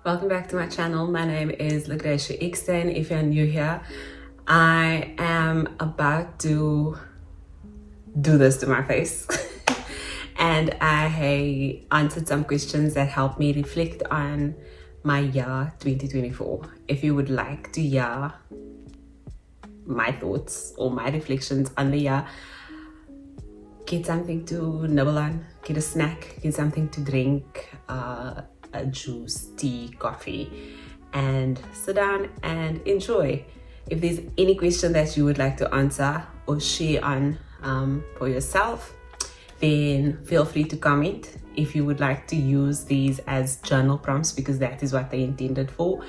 Welcome back to my channel. My name is Lucretia Ixten. If you're new here, I am about to do this to my face and I answered some questions that helped me reflect on my year 2024. If you would like to hear my thoughts or my reflections on the year, get something to nibble on, get a snack, get something to drink, a juice, tea, coffee, and sit down and enjoy. If there's any question that you would like to answer or share on for yourself, then feel free to comment. If you would like to use these as journal prompts, because that is what they intended for,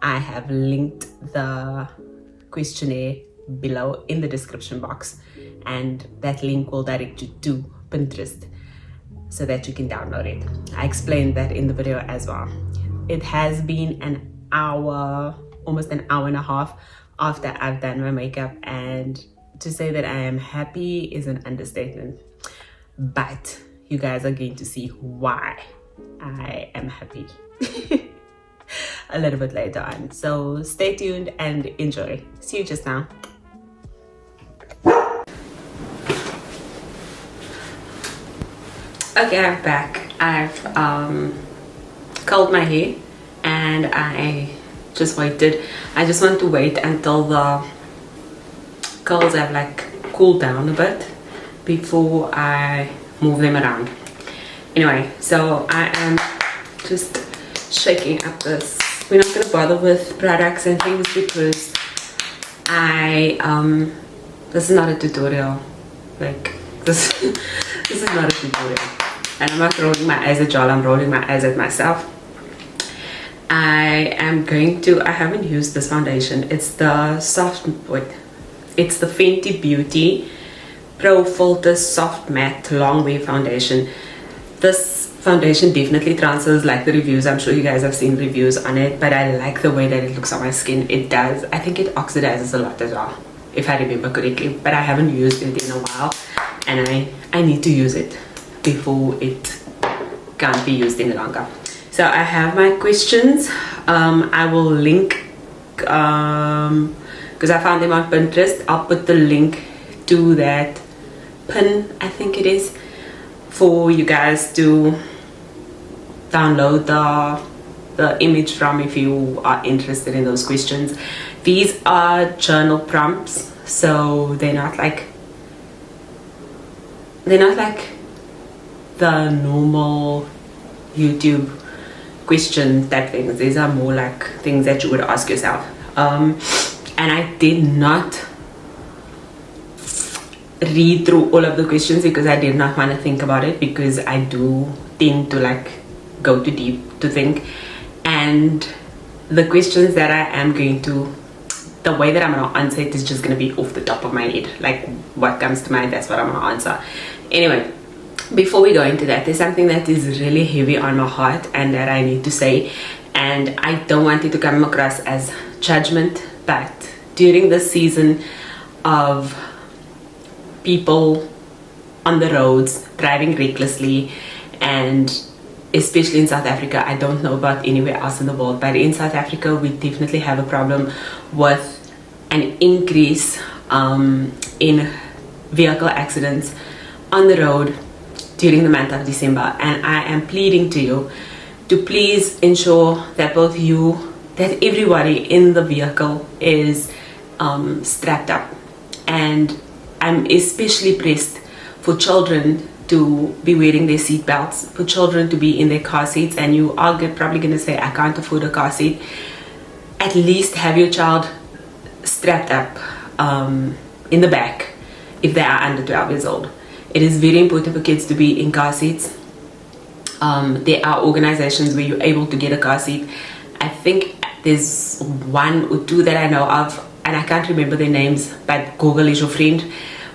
I have linked the questionnaire below in the description box, and that link will direct you to Pinterest so that you can download it. I explained that in the video as well. It has been an hour, almost an hour and a half after I've done my makeup, and to say that I am happy is an understatement, but you guys are going to see why I am happy a little bit later on. So stay tuned and enjoy. See you just now. Okay, I'm back. I've curled my hair and I just waited. I just want to wait until the curls have like cooled down a bit before I move them around. Anyway, so I am just shaking up this. We're not gonna bother with products and things because this is not a tutorial. Like this is not a tutorial. And I'm not rolling my eyes at y'all, I'm rolling my eyes at myself. I haven't used this foundation. It's the it's the Fenty Beauty Pro Filter Soft Matte Long Wear Foundation. This foundation definitely transfers like the reviews. I'm sure you guys have seen reviews on it, but I like the way that it looks on my skin. It does. I think it oxidizes a lot as well, if I remember correctly, but I haven't used it in a while and I need to use it before it can't be used any longer. So I have my questions. I will link because I found them on Pinterest. I'll put the link to that pin, I think it is, for you guys to download the image from if you are interested in those questions. These are journal prompts, so they're not like the normal YouTube question type things. These are more like things that you would ask yourself. And I did not read through all of the questions because I did not want to think about it, because I do tend to like go too deep to think. And the questions that the way that I'm going to answer it is just going to be off the top of my head. Like what comes to mind, that's what I'm going to answer. Anyway, before we go into that, there's something that is really heavy on my heart and that I need to say, and I don't want it to come across as judgment, but during this season of people on the roads driving recklessly, and especially in South Africa, I don't know about anywhere else in the world, but in South Africa we definitely have a problem with an increase in vehicle accidents on the road during the month of December. And I am pleading to you to please ensure that that everybody in the vehicle is strapped up. And I'm especially pressed for children to be wearing their seat belts, for children to be in their car seats. And you are probably going to say, I can't afford a car seat. At least have your child strapped up in the back if they are under 12 years old. It is very important for kids to be in car seats. There are organizations where you're able to get a car seat. I think there's one or two that I know of, and I can't remember their names, but Google is your friend,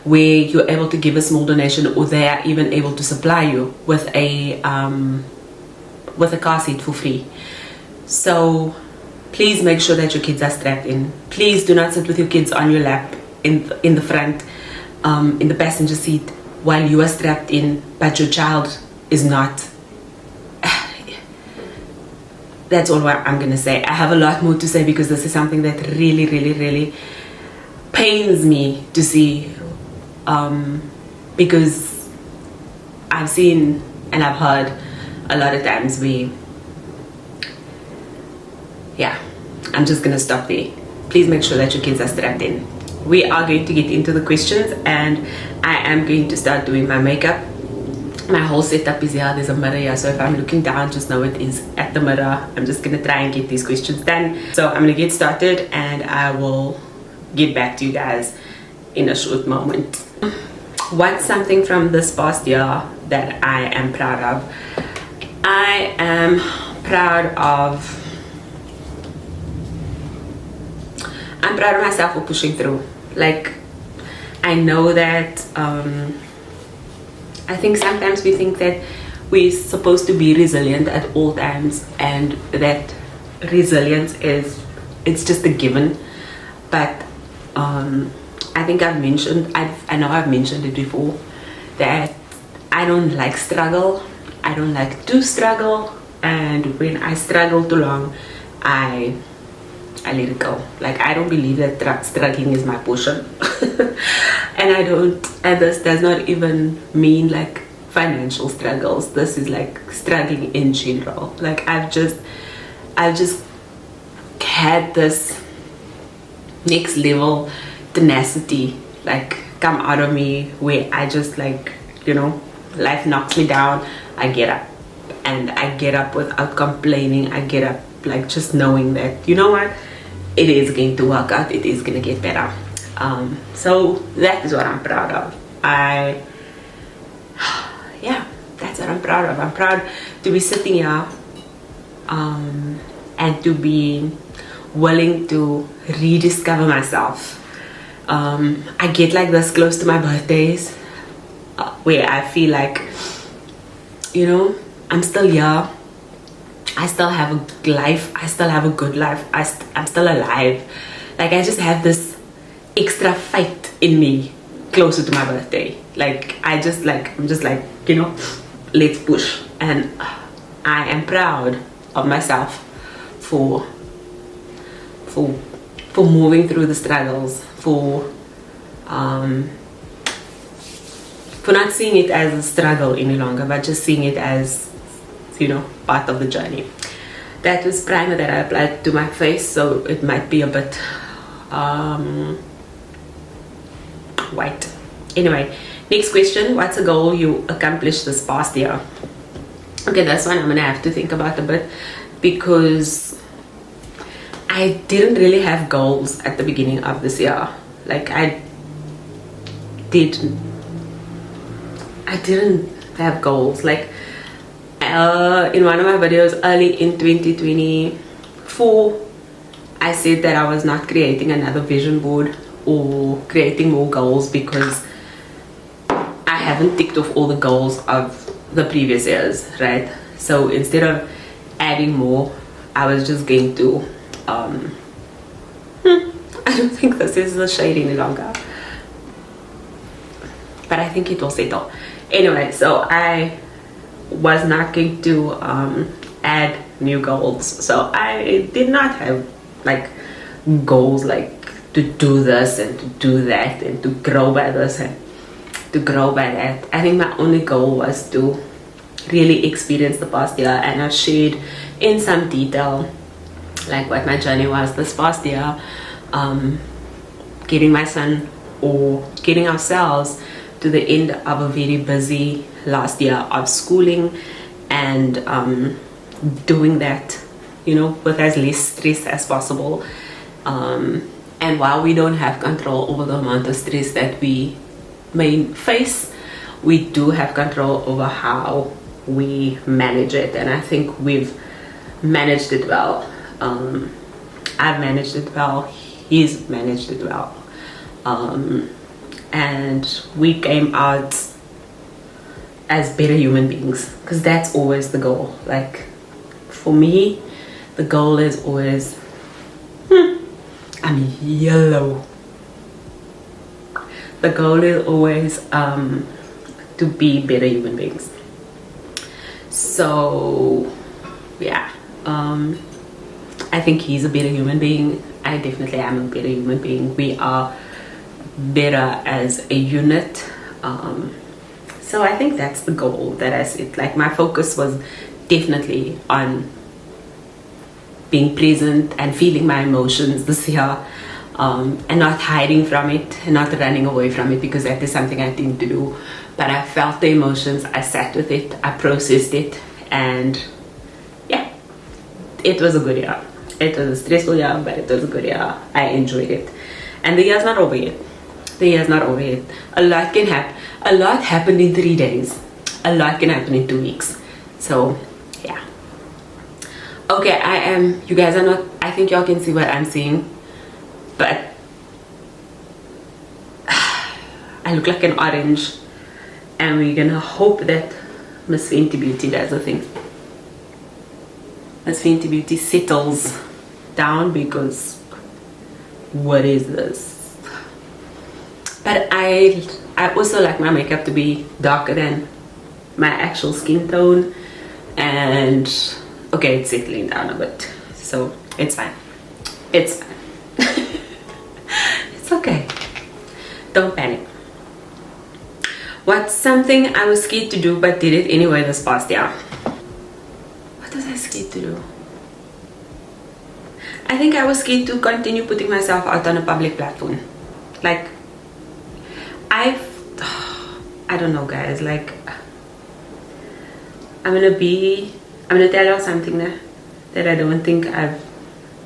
where you're able to give a small donation, or they are even able to supply you with a car seat for free. So please make sure that your kids are strapped in. Please do not sit with your kids on your lap in the front, in the passenger seat, while you are strapped in, but your child is not. that's all what I'm gonna say. I have a lot more to say because this is something that really, really, really pains me to see, because I've seen and I've heard a lot of times yeah, I'm just gonna stop there. Please make sure that your kids are strapped in. We are going to get into the questions, and I am going to start doing my makeup. My whole setup is here. There's a mirror here, so if I'm looking down, just know it is at the mirror. I'm just gonna try and get these questions done. So I'm gonna get started, and I will get back to you guys in a short moment. What's something from this past year that I am proud of? I am proud of myself for pushing through. Like, I know that I think sometimes we think that we're supposed to be resilient at all times, and that resilience it's just a given. But I think I know I've mentioned it before, that I don't like struggle. I don't like to struggle, and when I struggle too long, I let it go. Like, I don't believe that struggling is my portion. And this does not even mean like financial struggles. This is like struggling in general. Like, I've just had this next level tenacity like come out of me, where I just, like, you know, life knocks me down, I get up, and I get up without complaining. I get up like just knowing that, you know what, it is going to work out, it is going to get better. So that is what I'm proud of. Yeah, that's what I'm proud of. I'm proud to be sitting here and to be willing to rediscover myself. I get like this close to my birthdays, where I feel like, you know, I'm still here, I still have a life, I still have a good life, I'm still alive. Like, I just have this extra fight in me closer to my birthday. Like, I'm just like, you know, let's push. And I am proud of myself for moving through the struggles, for not seeing it as a struggle any longer, but just seeing it as, you know, part of the journey. That was primer that I applied to my face, so it might be a bit white. Anyway, next question. What's a goal you accomplished this past year? Okay, that's one I'm gonna have to think about a bit, because I didn't really have goals at the beginning of this year. Like, I didn't have goals. Like, in one of my videos early in 2024, I said that I was not creating another vision board or creating more goals, because I haven't ticked off all the goals of the previous years, right? So instead of adding more, I was just going to I don't think this is the shade any longer, but I think it will settle. Anyway, so I was not going to add new goals. So I did not have like goals like to do this and to do that and to grow by this and to grow by that. I think my only goal was to really experience the past year, and I've shared in some detail like what my journey was this past year, getting my son, or getting ourselves, to the end of a very busy last year of schooling, and doing that, you know, with as less stress as possible. And while we don't have control over the amount of stress that we may face, we do have control over how we manage it, and I think we've managed it well. I've managed it well, he's managed it well, and we came out as better human beings, because that's always the goal. Like, for me, the goal is always I'm yellow. The goal is always to be better human beings. So yeah, I think he's a better human being. I definitely am a better human being. We are better as a unit. So I think that's the goal that I set. Like, my focus was definitely on being present and feeling my emotions this year, and not hiding from it and not running away from it, because that is something I tend to do. But I felt the emotions, I sat with it, I processed it, and yeah, it was a good year. It was a stressful year, but it was a good year. I enjoyed it. And the year's not over yet. The year's not over yet. A lot can happen. A lot happened in 3 days. A lot can happen in 2 weeks. So yeah. Okay, you guys are not, I think y'all can see what I'm seeing, but I look like an orange, and we're gonna hope that Miss Fenty Beauty does a thing. Miss Fenty Beauty settles down, because what is this? But I also like my makeup to be darker than my actual skin tone, and okay, it's settling down a bit, so it's fine. It's fine. It's okay. Don't panic. What's something I was scared to do but did it anyway this past year? What was I scared to do? I think I was scared to continue putting myself out on a public platform. Like, I don't know, guys. Like, I'm gonna tell you something that I don't think I've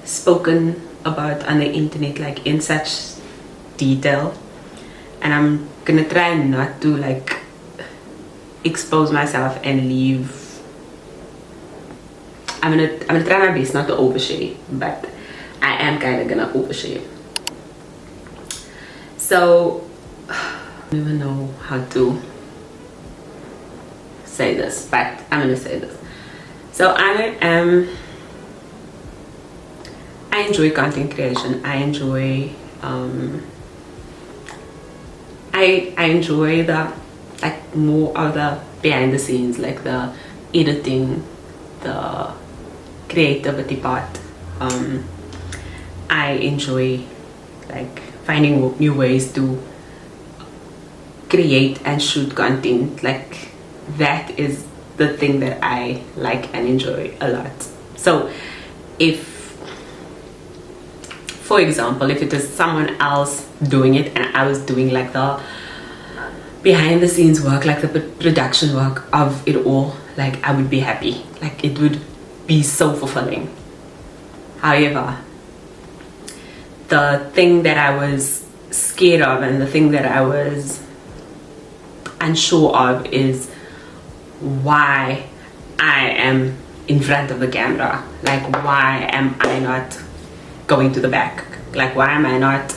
spoken about on the internet, like, in such detail, and I'm gonna try not to like expose myself and leave. I'm gonna try my best not to overshare, but I am kind of gonna overshare. So I don't even know how to say this, but I'm gonna say this. So I enjoy content creation. I enjoy I enjoy the, like, more of the behind the scenes, like the editing, the creativity part. I enjoy like finding new ways to create and shoot content. Like, that is the thing that I like and enjoy a lot. So if, for example, if it is someone else doing it and I was doing like the behind the scenes work, like the production work of it all, like, I would be happy. Like, it would be so fulfilling. However, the thing that I was scared of and the thing that I was unsure of is why I am in front of the camera. Like, why am I not going to the back? Like, why am I not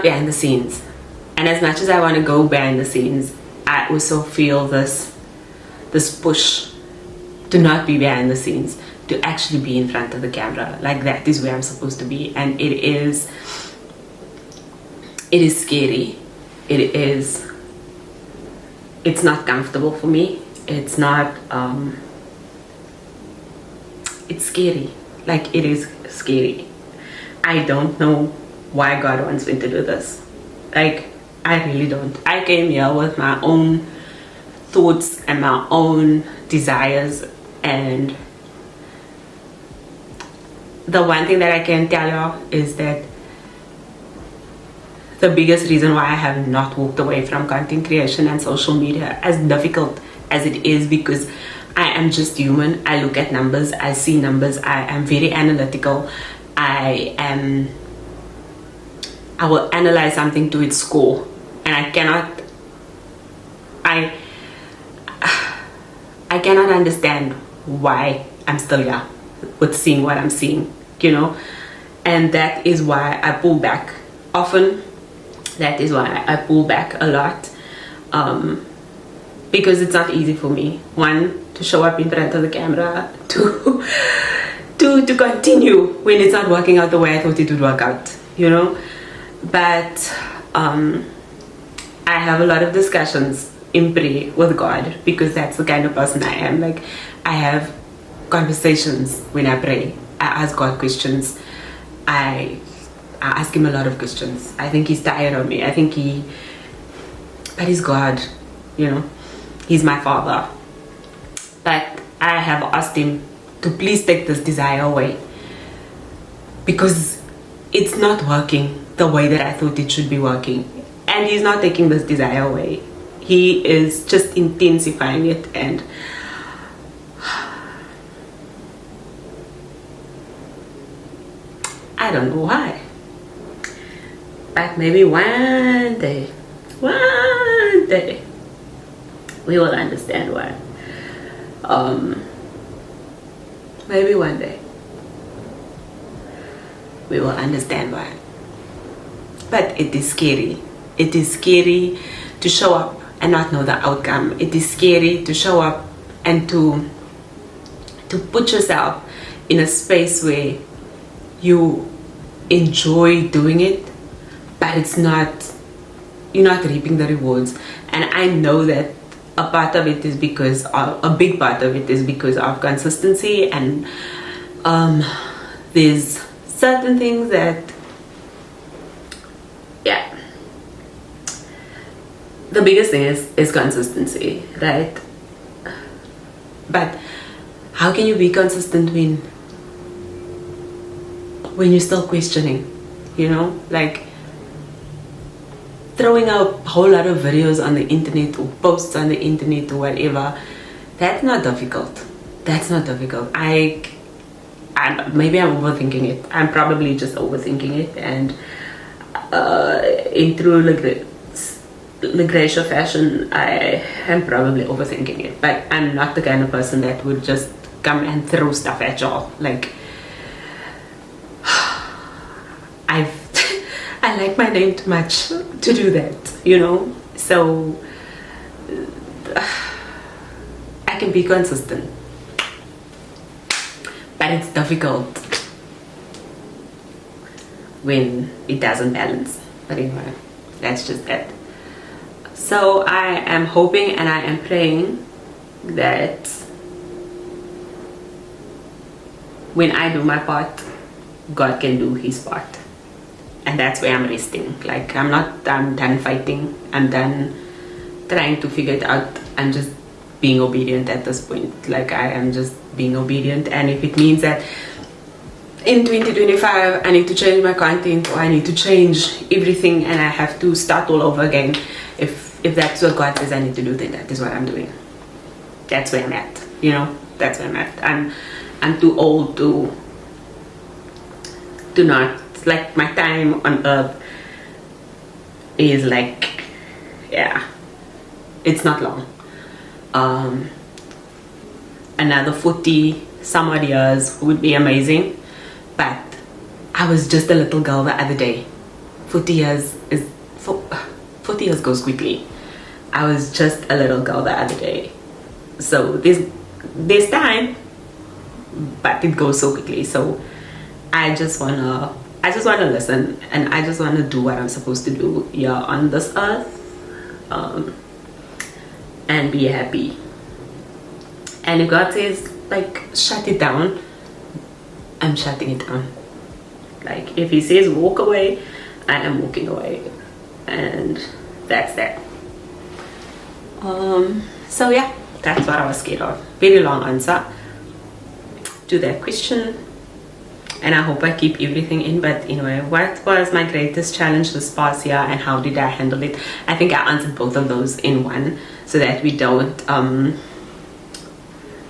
behind the scenes? And as much as I want to go behind the scenes, I also feel this push to not be behind the scenes, to actually be in front of the camera. Like, that is where I'm supposed to be. And it is scary. It's not comfortable for me. It's not it's scary. Like, it is scary. I don't know why God wants me to do this. Like, I really don't. I came here with my own thoughts and my own desires, and the one thing that I can tell you is that the biggest reason why I have not walked away from content creation and social media, as difficult as it is, because I am just human. I look at numbers, I see numbers, I am very analytical. I will analyze something to its core, and I cannot understand why I'm still here with seeing what I'm seeing, you know. And that is why I pull back often. That is why I pull back a lot, because it's not easy for me, one, to show up in front of the camera, to continue when it's not working out the way I thought it would work out, you know. But I have a lot of discussions in prayer with God, because that's the kind of person I am. Like, I have conversations when I pray. I ask God questions. I ask him a lot of questions. I think he's tired of me. But he's God, you know. He's my father. But I have asked him to please take this desire away, because it's not working the way that I thought it should be working. And he's not taking this desire away. He is just intensifying it, and I don't know why. But maybe one day, we will understand why. Maybe one day we will understand why. But it is scary. It is scary to show up and not know the outcome. It is scary to show up and to put yourself in a space where you enjoy doing it, but you're not reaping the rewards. And I know that a part of it is because a big part of it is because of consistency, and there's certain things that, yeah, the biggest thing is consistency, right? But how can you be consistent when you're still questioning, you know? Like throwing a whole lot of videos on the internet or posts on the internet or whatever, that's not difficult. That's not difficult. Maybe I'm overthinking it. I'm probably just overthinking it, and in true Lucretia fashion, I am probably overthinking it. But I'm not the kind of person that would just come and throw stuff at y'all. Like, I like my name too much to do that, you know. So I can be consistent, but it's difficult when it doesn't balance. But anyway, that's just that. So I am hoping and I am praying that when I do my part, God can do his part. And that's where I'm resting. Like, I'm done fighting. I'm done trying to figure it out. I'm just being obedient at this point. Like, I am just being obedient. And if it means that in 2025 I need to change my content, or I need to change everything and I have to start all over again, if that's what God says I need to do, then that is what I'm doing. That's where I'm at, you know. That's where I'm at. I'm too old to not, like, my time on earth is like, yeah, it's not long. Another 40 some odd years would be amazing, but I was just a little girl the other day. 40 years goes quickly. I was just a little girl the other day. So there's time, but it goes so quickly. So I just wanna listen, and I just wanna do what I'm supposed to do here on this earth, and be happy. And if God says, like, shut it down, I'm shutting it down. Like, if he says walk away, I am walking away, and that's that. So yeah, that's what I was scared of. Very long answer to that question, and I hope I keep everything in. But anyway, what was my greatest challenge this past year and how did I handle it? I think I answered both of those in one, so that we don't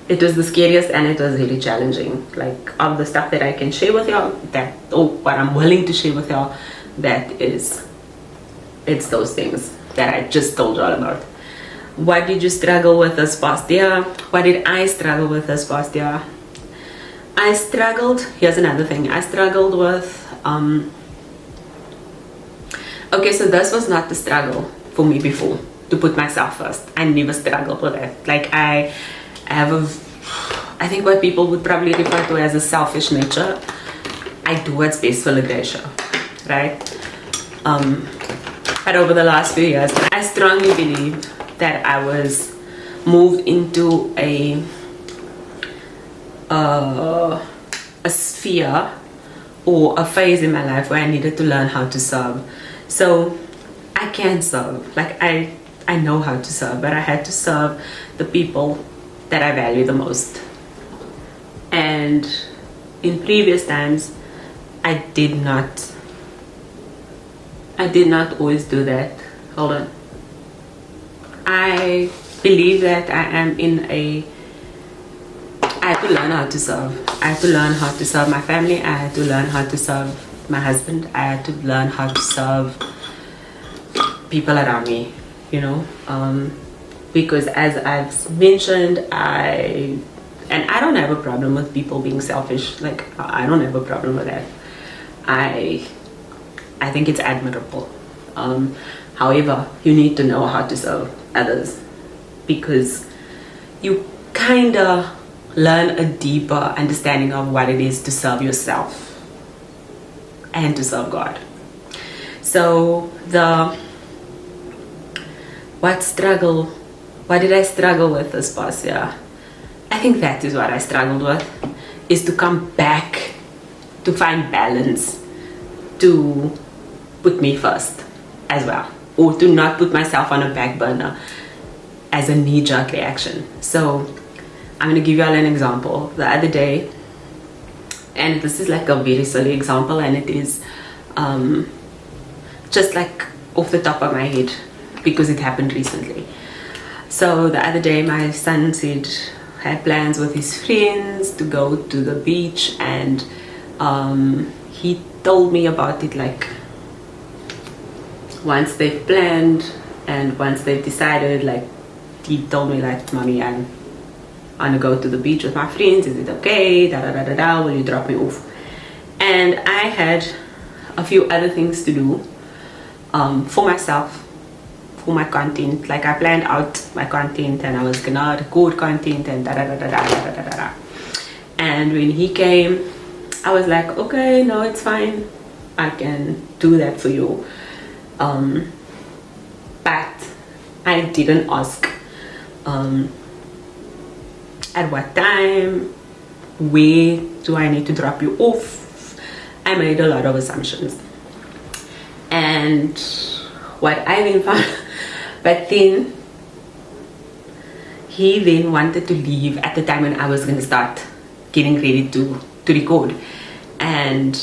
it was the scariest and it was really challenging. Like, of the stuff that I can share with y'all, what I'm willing to share with y'all, it's those things that I just told y'all about. What did you struggle with this past year? What did I struggle with this past year? Here's another thing. I struggled with, okay, so this was not the struggle for me before, to put myself first. I never struggled with that. Like, I think what people would probably refer to as a selfish nature. I do what's best for Lucretia, right? But over the last few years, I strongly believe that I was moved into a sphere or a phase in my life where I needed to learn how to serve. So I can serve, like I know how to serve, but I had to serve the people that I value the most. And in previous times, I did not always do that. Hold on. I believe that I had to learn how to serve. I had to learn how to serve my family. I had to learn how to serve my husband. I had to learn how to serve people around me, you know, because as I've mentioned, I don't have a problem with people being selfish. Like, I don't have a problem with that. I think it's admirable. However, you need to know how to serve others, because you kind of learn a deeper understanding of what it is to serve yourself and to serve God. So what did I struggle with this past year? I think that is what I struggled with, is to come back, to find balance, to put me first as well, or to not put myself on a back burner as a knee-jerk reaction. So I'm going to give you all an example. The other day, and this is like a very silly example, and it is just like off the top of my head because it happened recently. So the other day, my son had plans with his friends to go to the beach, and he told me about it like once they've planned and once they've decided. Like, he told me like, "Mommy, I want to go to the beach with my friends. Is it okay? Da da da da da. Will you drop me off?" And I had a few other things to do for myself, for my content. Like, I planned out my content, and I was gonna record content and da da da da da da da da da. And when he came, I was like, "Okay, no, it's fine. I can do that for you." But I didn't ask at what time, where do I need to drop you off. I made a lot of assumptions, and what I then found, but then he then wanted to leave at the time when I was going to start getting ready to record, and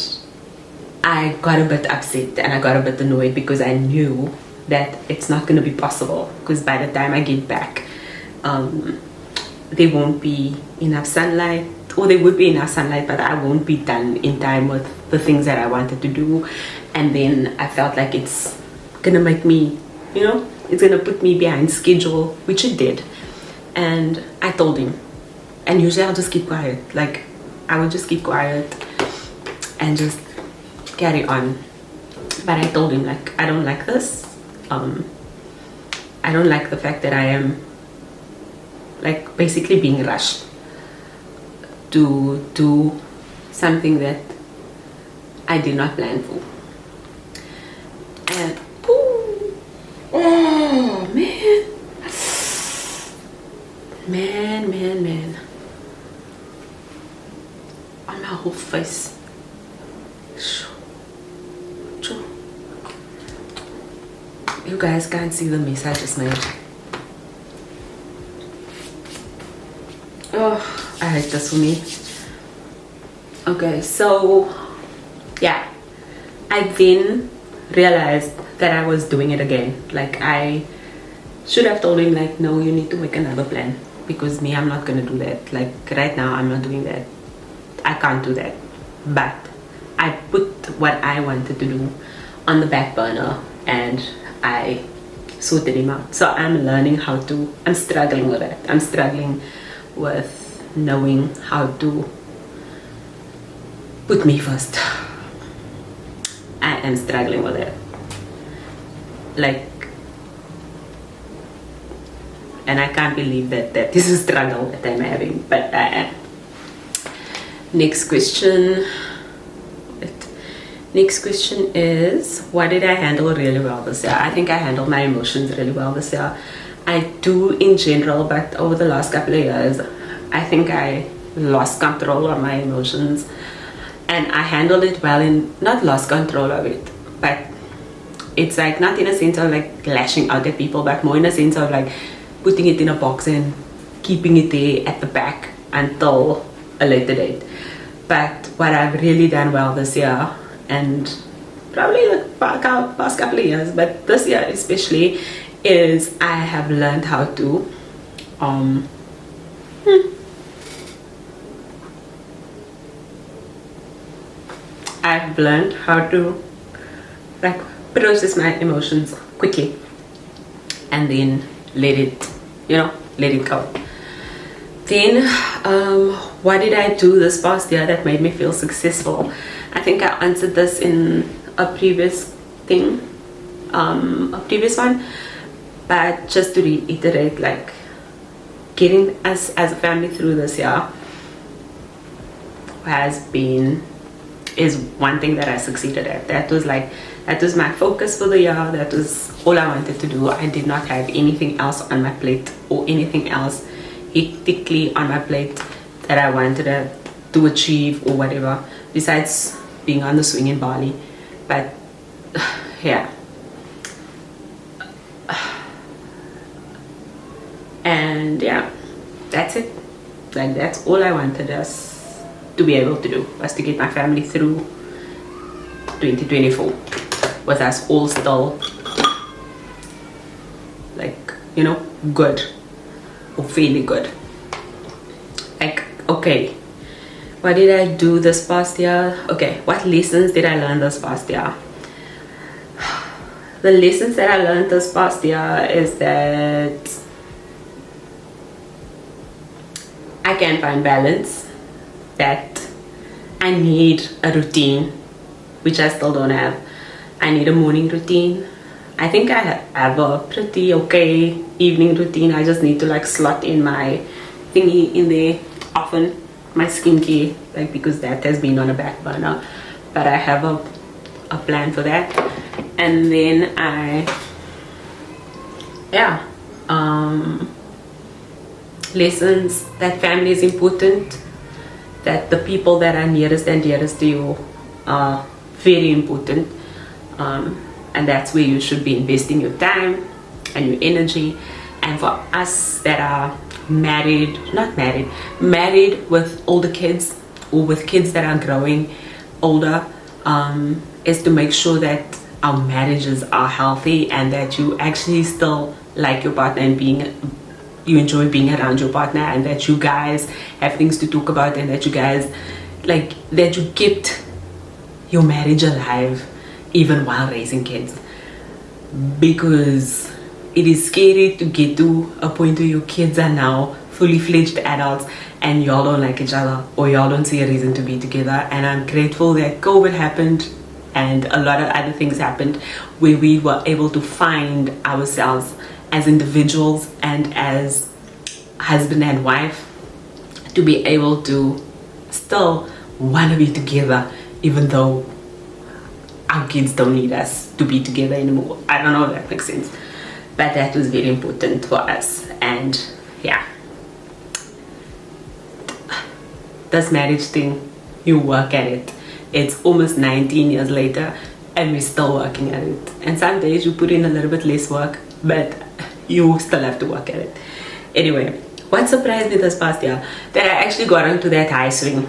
I got a bit upset and I got a bit annoyed because I knew that it's not going to be possible, because by the time I get back, there won't be enough sunlight, or there would be enough sunlight, but I won't be done in time with the things that I wanted to do. And then I felt like it's gonna make me, you know, it's gonna put me behind schedule, which it did. And I told him, and usually I'll just keep quiet. Like, I would just keep quiet and just carry on. But I told him, like, I don't like this. I don't like the fact that I am like basically being rushed to do something that I did not plan for. And oh man, on my whole face. You guys can't see the mess I just made. Oh, I hate this for me. Okay, so yeah, I then realized that I was doing it again. Like, I should have told him, like, no, you need to make another plan, because me, I'm not gonna do that. Like, right now, I'm not doing that. I can't do that. But I put what I wanted to do on the back burner, and I sorted him out. So I'm learning how to, I'm struggling with it. I'm struggling with knowing how to put me first. I am struggling with it. Like, and I can't believe that this is a struggle that I'm having, but I am. Next question. Next question is, what did I handle really well this year? I think I handled my emotions really well this year. I do in general, but over the last couple of years, I think I lost control of my emotions, and I handle it well, in not lost control of it, but it's like not in a sense of like lashing out at people, but more in a sense of like putting it in a box and keeping it there at the back until a later date. But what I've really done well this year, and probably the past couple of years, but this year especially, is I have learned how to I've learned how to like process my emotions quickly and then let it go. Then what did I do this past year that made me feel successful? I think I answered this in a previous one, but just to reiterate, like getting us as a family through this year is one thing that I succeeded at. That was my focus for the year. That was all I wanted to do. I did not have anything else on my plate or anything else hectically on my plate that I wanted to achieve or whatever, besides being on the swing in Bali. But yeah, and yeah, that's it. Like that's all I wanted us to be able to do, was to get my family through 2024 with us all still like, you know, good or fairly good. Like, okay, what did I do this past year? Okay, what lessons did I learn this past year? The lessons that I learned this past year is that I can find balance, that I need a routine, which I still don't have. I need a morning routine. I think I have a pretty okay evening routine. I just need to like slot in my thingy in there often, my skincare, like, because that has been on a back burner, but I have a plan for that. And then lessons that family is important, that the people that are nearest and dearest to you are very important, and that's where you should be investing your time and your energy. And for us that are married with older kids, or with kids that are growing older, is to make sure that our marriages are healthy and that you actually still like your partner and you enjoy being around your partner, and that you guys have things to talk about, and that you guys that you kept your marriage alive even while raising kids. Because it is scary to get to a point where your kids are now fully fledged adults and y'all don't like each other, or y'all don't see a reason to be together. And I'm grateful that COVID happened and a lot of other things happened where we were able to find ourselves as individuals and as husband and wife, to be able to still want to be together even though our kids don't need us to be together anymore. I don't know if that makes sense, but that was very important for us. And yeah, this marriage thing, you work at it. It's almost 19 years later and we're still working at it. And some days you put in a little bit less work, but you still have to work at it. Anyway, what surprised me this past year, that I actually got onto that high swing.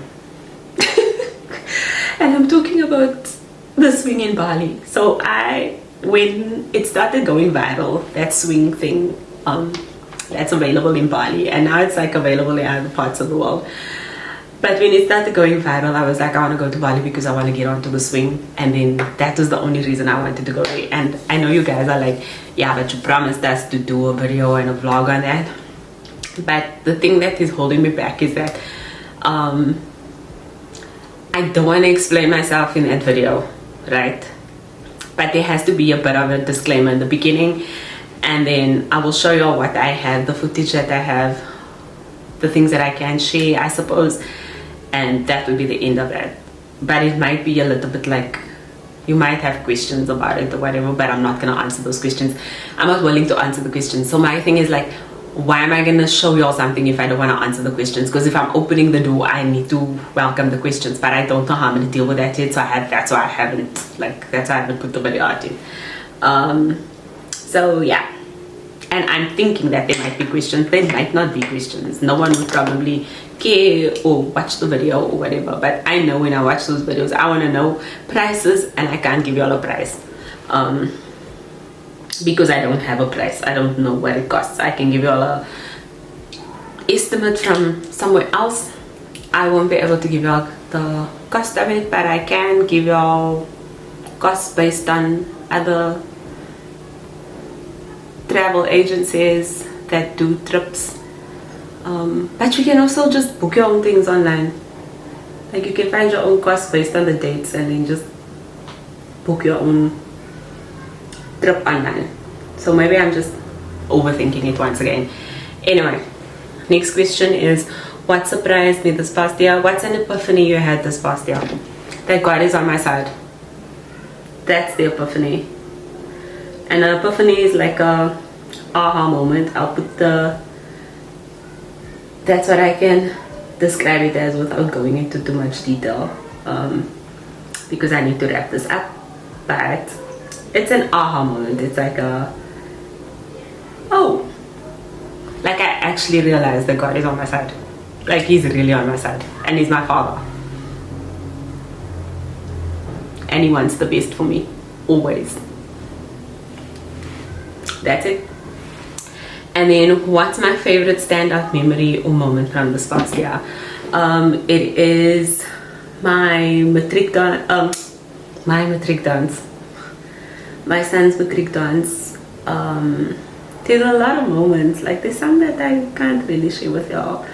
And I'm talking about the swing in Bali. So when it started going viral, that swing thing, that's available in Bali, and now it's like available in other parts of the world. But when it started going viral, I was like, I want to go to Bali because I want to get onto the swing. And then that was the only reason I wanted to go there. And I know you guys are like, yeah, but you promised us to do a video and a vlog on that. But the thing that is holding me back is that I don't want to explain myself in that video, right? But there has to be a bit of a disclaimer in the beginning, and then I will show you all what I have, the footage that I have, the things that I can share, I suppose, and that will be the end of that. But it might be a little bit like, you might have questions about it or whatever, but I'm not going to answer those questions. I'm not willing to answer the questions. So my thing is like, why am I gonna show y'all something if I don't want to answer the questions? Because if I'm opening the door, I need to welcome the questions, but I don't know how I'm gonna deal with that yet. So that's why I haven't put the video out yet. So yeah, and I'm thinking that there might be questions, there might not be questions. No one would probably care or watch the video or whatever, but I know when I watch those videos, I want to know prices, and I can't give y'all a price because I don't have a price. I don't know what it costs. I can give y'all a estimate from somewhere else. I won't be able to give y'all the cost of it, but I can give y'all costs based on other travel agencies that do trips. But you can also just book your own things online. Like, you can find your own costs based on the dates and then just book your own trip online. So maybe I'm just overthinking it once again. Anyway, next question is, what surprised me this past year? What's an epiphany you had this past year? That God is on my side. That's the epiphany. And an epiphany is like a aha moment. I'll put that's what I can describe it as without going into too much detail, because I need to wrap this up. But it's an aha moment. It's like like I actually realized that God is on my side. Like, he's really on my side, and he's my father, and he wants the best for me always. That's it. And then, what's my favorite standout memory or moment from this past year? It is my matric dance. My son's matric dance. There's a lot of moments. Like, there's some that I can't really share with y'all.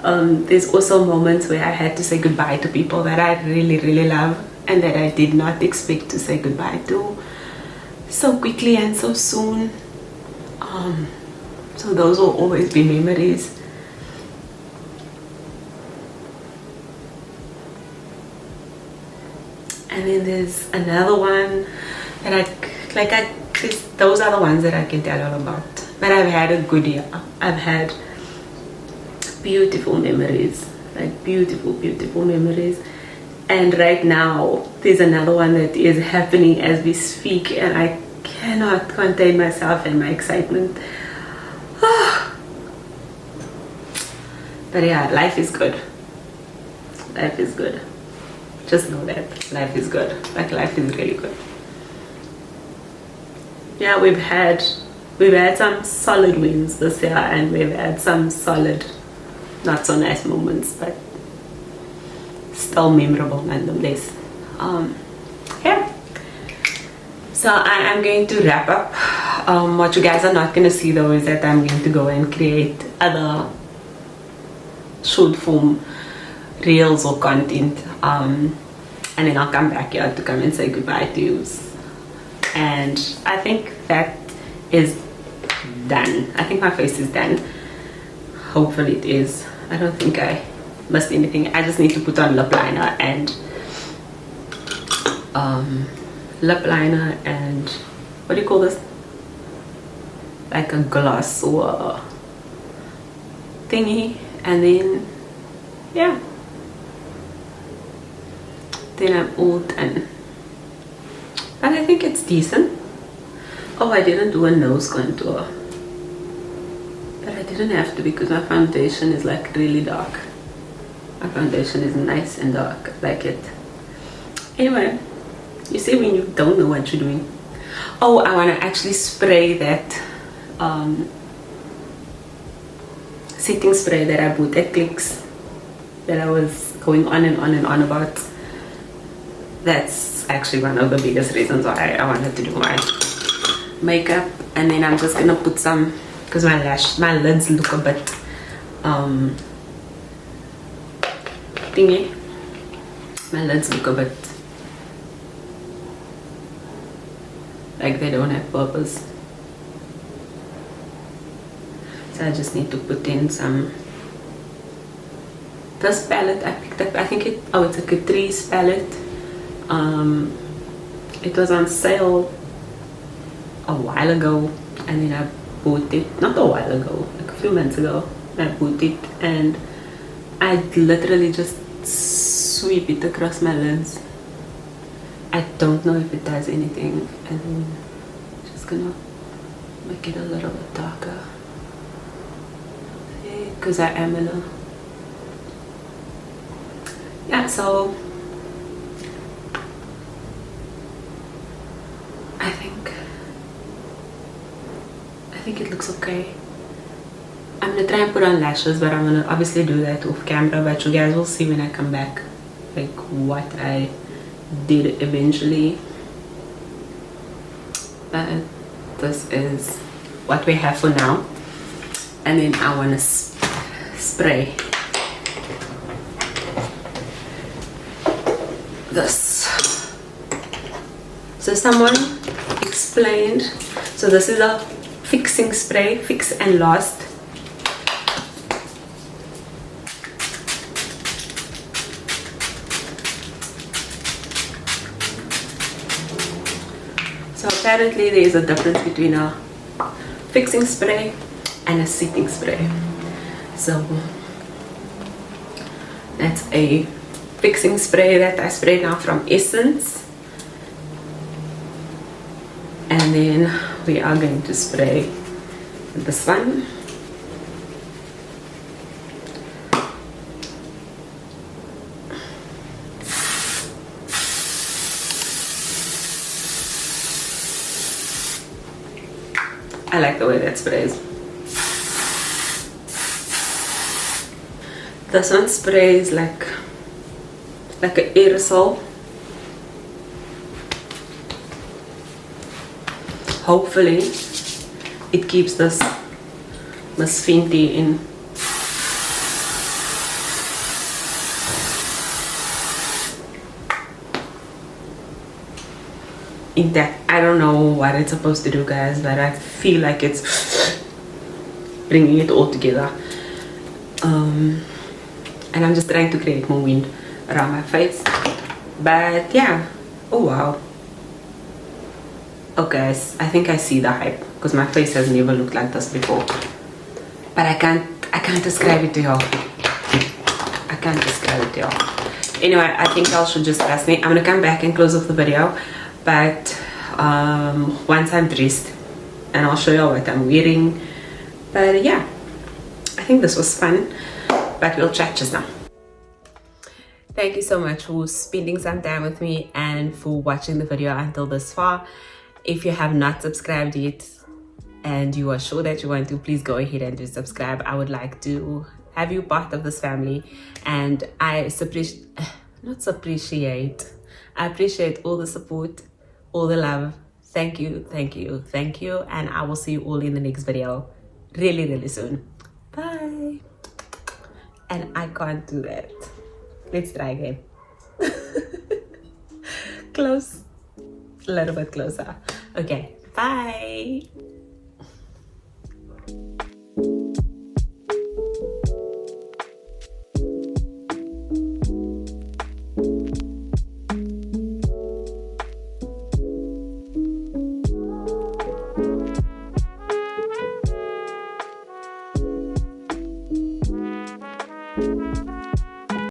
There's also moments where I had to say goodbye to people that I really, really love and that I did not expect to say goodbye to so quickly and so soon. So those will always be memories. And then there's another one that those are the ones that I can tell you all about. But I've had a good year. I've had beautiful memories, like beautiful memories. And right now there's another one that is happening as we speak, and I cannot contain myself and my excitement. But yeah, life is good. Life is good. Just know that life is good. Like, life is really good. Yeah, we've had some solid wins this year, and we've had some solid, not so nice moments, but still memorable nonetheless. Yeah. So I am going to wrap up. What you guys are not going to see though is that I'm going to go and create other short form reels or content, and then I'll come back here to come and say goodbye to you. And I think that is done. I think my face is done. Hopefully it is. I don't think I missed anything. I just need to put on lip liner and what do you call this, like a gloss or a thingy, and then yeah, then I'm all done. And I think it's decent. Oh, I didn't do a nose contour, but I didn't have to because my foundation is like really dark. My foundation is nice and dark, I like it. Anyway, you see when you don't know what you're doing. Oh, I want to actually spray that setting spray that I bought at Clicks, that I was going on and on and on about. That's actually one of the biggest reasons why I wanted to do my makeup. And then I'm just gonna put some, because my lids look a bit thingy. My lids look a bit like they don't have purpose. So I just need to put in some. This palette I picked up, I think it's a Catrice palette. It was on sale a while ago, and then I bought it, not a while ago, like a few months ago. I bought it and I literally just sweep it across my lens. I don't know if it does anything, and I'm just gonna make it a little bit darker because I am in a, yeah, so I think it looks okay. I'm gonna try and put on lashes, but I'm gonna obviously do that off camera, but you guys will see when I come back like what I did eventually. But this is what we have for now, and then I want to spray this. So someone explained, so this is a fixing spray, fix and last. So apparently there is a difference between a fixing spray and a setting spray. So that's a fixing spray that I spray now from Essence, and then we are going to spray this one. I like the way that sprays. This one sprays like an aerosol. Hopefully it keeps this Miss Fenty in that. I don't know what it's supposed to do, guys, but I feel like it's bringing it all together. And I'm just trying to create more wind around my face. But yeah, oh wow. Okay, I think I see the hype because my face has never looked like this before. But I can't describe it to y'all. I can't describe it to y'all. Anyway, I think y'all should just trust me. I'm gonna come back and close off the video, but once I'm dressed, and I'll show you what I'm wearing. But yeah, I think this was fun, but we'll chat just now. Thank you so much for spending some time with me and for watching the video until this far. If you have not subscribed yet and you are sure that you want to, please go ahead and do subscribe. I would like to have you part of this family, and I appreciate all the support, all the love. Thank you, thank you, thank you, and I will see you all in the next video really soon. Bye. And I can't do that. Let's try again. Close, a little bit closer. Okay, bye.